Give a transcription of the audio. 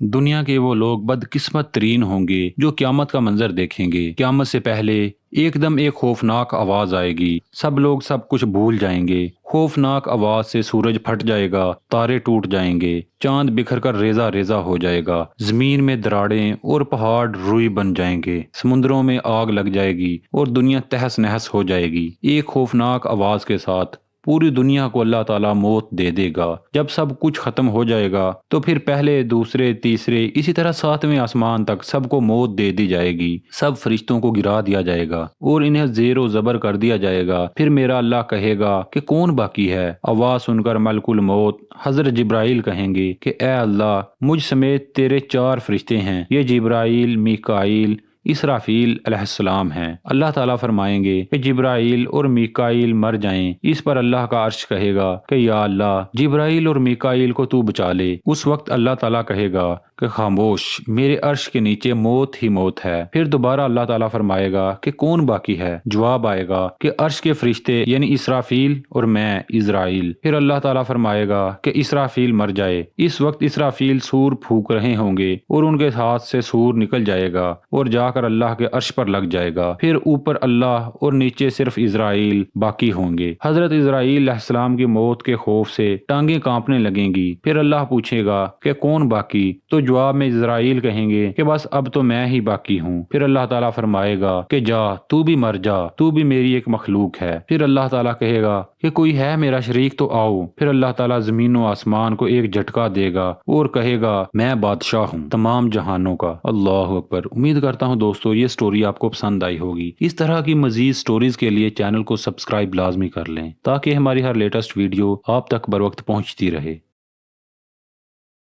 दुनिया के वो लोग बदकिस्मत तरीन होंगे जो क़यामत का मंजर देखेंगे। क़यामत से पहले एकदम एक खौफनाक आवाज आएगी, सब लोग सब कुछ भूल जाएंगे। खौफनाक आवाज से सूरज फट जाएगा, तारे टूट जाएंगे, चांद बिखर कर रेजा रेजा हो जाएगा, जमीन में दरारें और पहाड़ रुई बन जाएंगे, समुद्रों में आग लग जाएगी और दुनिया तहस नहस हो जाएगी। एक खौफनाक आवाज के साथ पूरी दुनिया को अल्लाह ताला मौत दे देगा। जब सब कुछ खत्म हो जाएगा तो फिर पहले, दूसरे, तीसरे, इसी तरह सातवें आसमान तक सबको मौत दे दी जाएगी। सब फरिश्तों को गिरा दिया जाएगा और इन्हें जेरो जबर कर दिया जाएगा। फिर मेरा अल्लाह कहेगा कि कौन बाकी है। आवाज सुनकर मलकुल मौत हजरत जिब्राइल कहेंगे कि ए अल्लाह, मुझ समेत तेरे 4 फरिश्ते हैं। ये जिब्राइल, मीकाइल, इसराफील अलैहिस्सलाम हैं। अल्लाह ताला फरमाएंगे कि जिब्राइल और मीकाइल मर जाएं। इस पर अल्लाह का अर्श कहेगा कि या अल्लाह, जिब्राइल और मीकाइल को तू बचा ले। उस वक्त अल्लाह ताला कहेगा कि खामोश, मेरे अर्श के नीचे मौत ही मौत है। फिर दोबारा अल्लाह ताला फरमाएगा कि कौन बाकी है। जवाब आएगा कि अर्श के फरिश्ते यानी इसराफील और मैं इजराइल। फिर अल्लाह ताला फरमाएगा कि इसराफील मर जाए। इस वक्त इसराफील सूर फूक रहे होंगे और उनके हाथ से सूर निकल जाएगा और जाकर अल्लाह के अर्श पर लग जाएगा। फिर ऊपर अल्लाह और नीचे सिर्फ इजराइल बाकी होंगे। हजरत इजराइल अलैहिस्सलाम की मौत के खौफ से टांगे कांपने लगेंगी। फिर अल्लाह पूछेगा कि कौन बाकी, तो जवाब में इजराइल कहेंगे कि बस अब तो मैं ही बाकी हूँ। फिर अल्लाह ताला फरमाएगा कि जा, तू भी मर जा, तू भी मेरी एक मखलूक है। फिर अल्लाह ताला कहेगा कि कोई है मेरा शरीक तो आओ। फिर अल्लाह ताला जमीन और आसमान को एक झटका देगा और कहेगा मैं बादशाह हूँ तमाम जहानों का। अल्लाह अकबर। उम्मीद करता हूँ दोस्तों ये स्टोरी आपको पसंद आई होगी। इस तरह की मजीद स्टोरीज के लिए चैनल को सब्सक्राइब लाजमी कर लें ताकि हमारी हर लेटेस्ट वीडियो आप तक बर वक्त पहुँचती रहे।